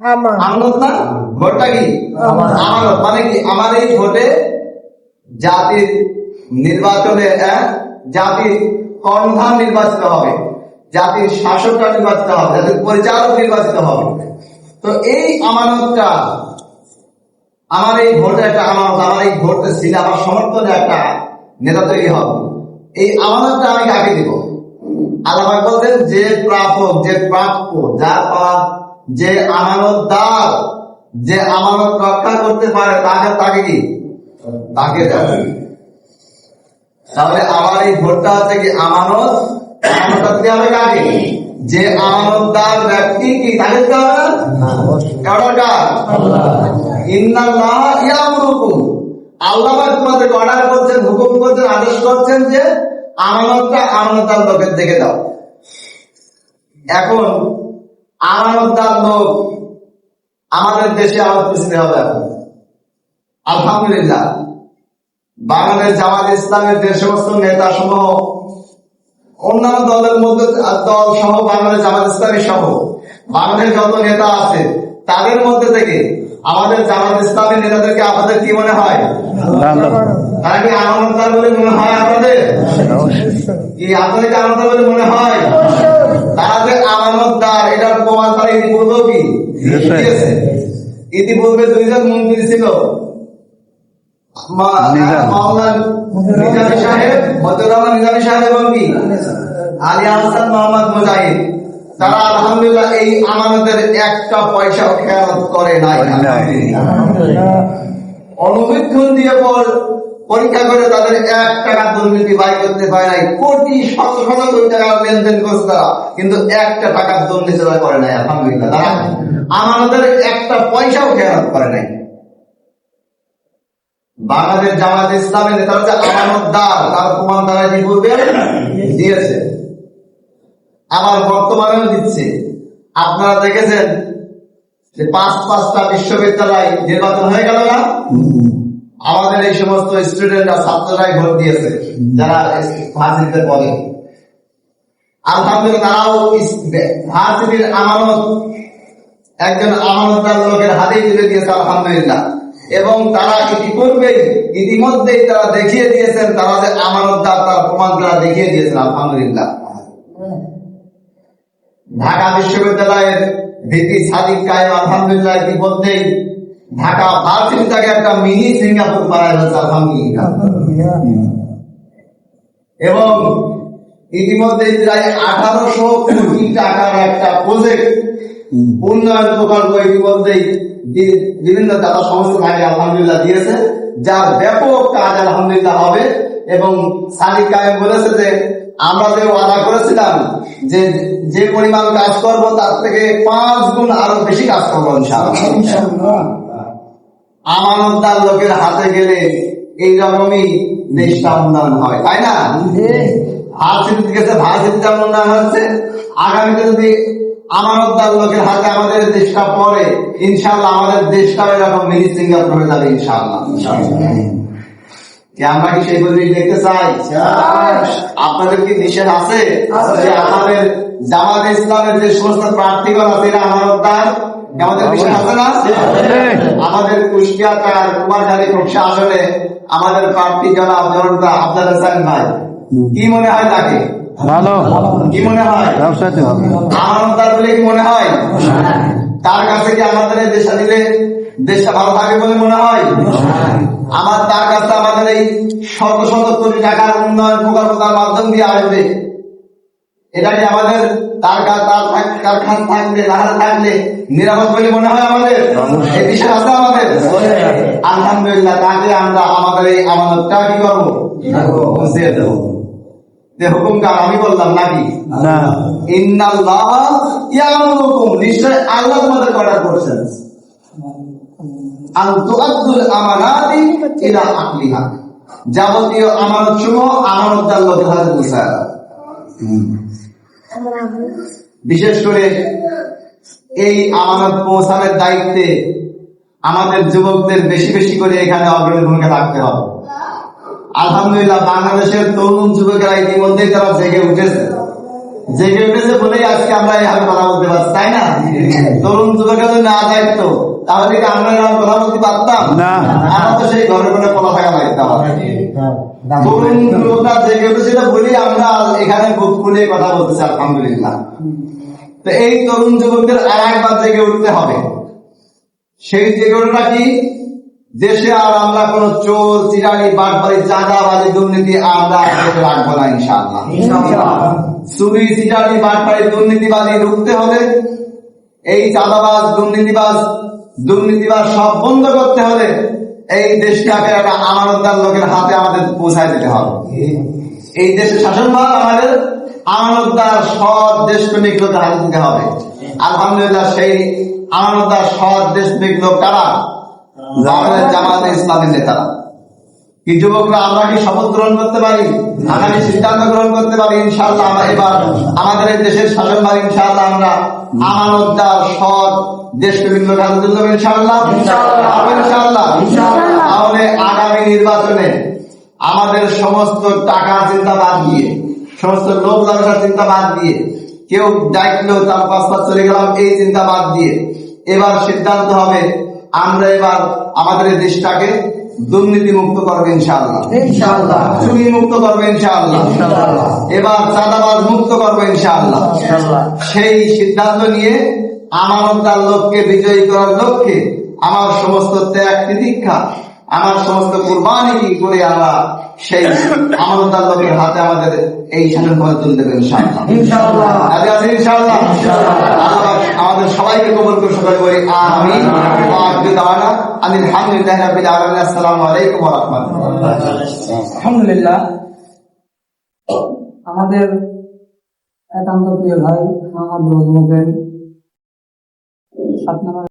আমানত না? ভোটটা কি আমানত, মানে কি আমার এই ভোটে জাতির নির্বাচনে জাতির কর্ণধার নির্বাচিত হবে, জাতির শাসকরা নির্বাচিত হবে, জাতির পরিচালক নির্বাচিত হবে। তো এই আমানতটা, আমার এই ভোটে একটা আমানত, আমার এই ভোটে ছিল আমার সমর্থনে একটা নেতা তৈরি হবে। এই আমানতটা আমি কাকে দিব? আল্লাহ বলছেন যে প্রাপক, যে প্রাপ্য, যার পাওয়ার, যে আমানতদার, যে আমানত রক্ষা করতে পারে তাকে কি তাকে দেবে। তাহলে আমার এই ভোটটা হচ্ছে কি আমানত, আমানতটা দিতে হবে কাকে? যে আমানতদার ব্যক্তি কি তাকে দিতে হবে না? ইন্নাল্লাহ ইয়ামুরুকুম, আল্লাহ তোমাদের অর্ডার করছেন, হুকুম করছেন, আদেশ করছেন যে আমানতটা আমানতদার লোকের দিকে দাও। এখন আমানতদার লোক আমাদের দেশে আমার খুঁজতে হবে। এখন আলহামদুলিল্লাহ বাংলাদেশ জামাত ইসলামের যে সমস্ত নেতা সমূহ, অন্যান্য দলের মধ্যে দল সহ, বাংলাদেশ জামাত ইসলামী সহ বাংলাদেশ যত নেতা আছে তাদের মধ্যে থেকে আমাদের জামাত ইসলামী নেতাদেরকে আপনাদের কি মনে হয়? তারা কি আমানতদার বলে মনে হয় আপনাদের? কি আপনাদেরকে আমানতদার বলে মনে হয়? তারা যে আমানতদার এটার প্রমাণ তারা ইতিপূর্বেও কি দিয়েছে। ইতিপূর্বে দুইজন মন্ত্রী ছিল, নিজামী সাহেব, মতিউর রহমান নিজামী সাহেব এবং কি আলী আহসান মোহাম্মদ মুজাহিদ। তারা আলহামদুলিল্লাহ এই আমানতের একটা পয়সাও খেয়ানত করে নাই। অনুবীক্ষণ দিয়ে পরীক্ষা করে তাদের 1 টাকা দুর্নীতি বাই করতে পারে নাই। কোটি শত শত কোটি টাকা লেনদেন করছে তারা, কিন্তু 1 টাকার দুর্নীতি করে নাই। আলহামদুলিল্লাহ তারা আমানতের একটা পয়সাও খেয়ানত করে নাই। বাংলাদেশ জামাত ইসলামের নেতারা যে আমানতদার তার প্রমাণ তারা ইতিপূর্বে দিয়েছে, আবার বর্তমানেও দিচ্ছে। আপনারা দেখেছেন যে 5-5টা বিশ্ববিদ্যালয় নির্বাচন হয়ে গেল না? আমাদের এই সমস্ত স্টুডেন্টরা, ছাত্ররাই ভোট দিয়েছে যারা ভার্সিটিতে পড়ে। আলহামদুলিল্লাহ তারাও ভার্সিটির আমানত একজন আমানতদার লোকের হাতেই তুলে দিয়েছে আলহামদুলিল্লাহ। এবং তারা ইতিমধ্যেই তারা দেখিয়ে দিয়েছেন তারা যে আমানতদার, তার প্রমাণ তারা দেখিয়ে দিয়েছেন আলহামদুলিল্লাহ। ঢাকা বিশ্ববিদ্যালয়ের ভিপি সাদিক কায়েম আলহামদুলিল্লাহ ইতিমধ্যেই ঢাকা ভার্সিটিটাকে একটা মিনি সিঙ্গাপুর বানায় হয়েছে আলহামদুলিল্লাহ। এবং ইতিমধ্যে প্রায় 1800 কোটি টাকার একটা প্রজেক্ট উন্নয়ন প্রকল্প ইতিমধ্যেই বিভিন্ন দাতা সংস্থা ভাই আলহামদুলিল্লাহ দিয়েছে, যার ব্যাপক কাজ আলহামদুলিল্লাহ হবে। এবং সাদিক কায়েম বলেছে যে আমরা যে ওয়াদা করেছিলাম যে যে পরিমাণ কাজ করব তার থেকে 5 গুণ আরো বেশি কাজ করবো ইনশাআল্লাহ। আমানতদার লোকের হাতে গেলে এইরকমই দেশটা উন্নয়ন হয়, তাই না? ভার্সিটি গেছে, ভার্সিটিটা উন্নয়ন হচ্ছে। আগামীতে যদি আমানতদার লোকের হাতে আমাদের দেশটা পড়ে, ইনশাআল্লাহ আমাদের দেশটাও এরকম মিনি সিঙ্গাপুর হয়ে যাবে ইনশাআল্লাহ। আমরা কি সেই পরিবেশ দেখতে চাই? আপনাদের কি নিষেধ আছে যে আমাদের জামাত ইসলামের যে সমস্ত প্রার্থীগণ আছে এরা আমানতদার? আমাদের বিষয় আছে না? আমাদের কুষ্টিয়া কুমারখালী খোকসা আসলে আমাদের প্রার্থী জনাব জনতা আফজাল হাসান ভাই, কি মনে হয় তাকে? ভালো। কি মনে হয়? আমানতদার বলে কি মনে হয়? তার কাছে কি আমাদের এই দেশটা দিলে দেশটা ভালো থাকবে বলে মনে হয়? আমার তার কাছে আমাদের এই শত শত কোটি টাকার উন্নয়ন প্রকল্প তার মাধ্যম দিয়ে আসবে, এটা কি আমাদের তার কাছে থাকলে থাকলে নিরাপদ বলে মনে হয়? আমাদের এই বিষয় আছে আমাদের। আলহামদুলিল্লাহ তাকে আমরা আমাদের এই আমানতটা কি করবো? বুঝিয়ে দেবো। হুকুমকার আমি বললাম নাকি? ইন্নাল্লাহ ইয়ামুরুকুম, নিশ্চয় আল্লাহ তোমাদের অর্ডার করছেন আন তুআদ্দুল আমানাতি ইলা আহলিহা, যাবতীয় আমানত সমূহ আমানতদার লোকের হাতে পৌঁছায়। বিশেষ করে এই আমানত পৌঁছানোর দায়িত্বে আমাদের যুবকদের বেশি বেশি করে এখানে অগ্রণী ভূমিকা রাখতে হবে। আলহামদুলিল্লাহ বাংলাদেশের তরুণ যুবকেরা ইতিমধ্যেই তারা জেগে উঠেছে। জেগে উঠেছে বলেই আজকে আমরা এইভাবে কথা বলতে পারছি, তাই না? তরুণ যুবকের যদি না থাকতো তাহলে কি আমরা এরকম কথা বলতে পারতাম না? আমরা তো সেই ঘরে ঘরে পলা থাকা লাগতাম। তরুণ যুবকরা জেগে উঠেছিল বলেই আমরা এখানে বুক খুলে কথা বলতেছি, আলহামদুলিল্লাহ। তো এই তরুণ যুবকদের আর একবার জেগে উঠতে হবে। সেই জেগে ওঠাটা কি? দেশে আর আমরা কোন চোর চিরানি বাটপারি চাঁদাবাজি দুর্নীতি আমরা দেশে রাখবো না, ইনশাআল্লাহ। চুরি চিরানি বাটপারি দুর্নীতিবাদী রুখতে হবে। এই চাঁদাবাজ দুর্নীতিবাজ সব বন্ধ করতে হলে এই দেশটাকে একটা আমানতদার লোকের হাতে আমাদের পৌঁছায় দিতে হবে। এই দেশের শাসনভার আমাদের আমানতদার সৎ দেশপ্রেমিক লোকের হাতে দিতে হবে। আলহামদুলিল্লাহ, সেই আমানতদার সৎ দেশপ্রেমিক লোক কারা? জামাতে ইসলামের নেতারা। কি যুবকরা, আমরা কি শপথ গ্রহণ করতে পারি? আমরা কি সিদ্ধান্ত গ্রহণ করতে পারি? ইনশাআল্লাহ আমরা এবার আমাদের এই দেশের শাসনভার ইনশাআল্লাহ আমরা আমানতদার সৎ দেশপ্রেমিক লোক হাতে তুলে দেবো, ইনশাআল্লাহ। তাহলে আগামী নির্বাচনে আমাদের সমস্ত টাকার চিন্তা বাদ দিয়ে, সমস্ত লোক লালসার চিন্তা বাদ দিয়ে, কেউ দায়িত্ব তার পাঁচ চলে গেলাম এই চিন্তা বাদ দিয়ে এবার সিদ্ধান্ত হবে আমরা এবার আমাদের দেশটাকে দুর্নীতি মুক্ত করবে, ইনশাআল্লাহ। চুরি মুক্ত করবে, ইনশাআল্লাহ। এবার চাঁদাবাজ মুক্ত করবে, ইনশাআল্লাহ। সেই সিদ্ধান্ত নিয়ে আমানতদার লোককে বিজয়ী করার লক্ষ্যে আমার সমস্ত ত্যাগ তিতিক্ষা, আমার সমস্ত কুরবানি করে আমরা সেই আমানতদার লোকের হাতে আমাদের এই শাসন করে তুলে দেবেন, ইনশাআল্লাহ। আমাদের সবাইকে কবুল করে সবাই বলি আমিন। আলহামদুলিল্লাহি রাব্বিল আলামিন। আসসালামু আলাইকুম ওয়া রাহমাতুল্লাহ। আলহামদুলিল্লাহ, আমাদের একান্ত প্রিয় ভাই মোহাম্মদ রোজ মোবেন 7 নম্বর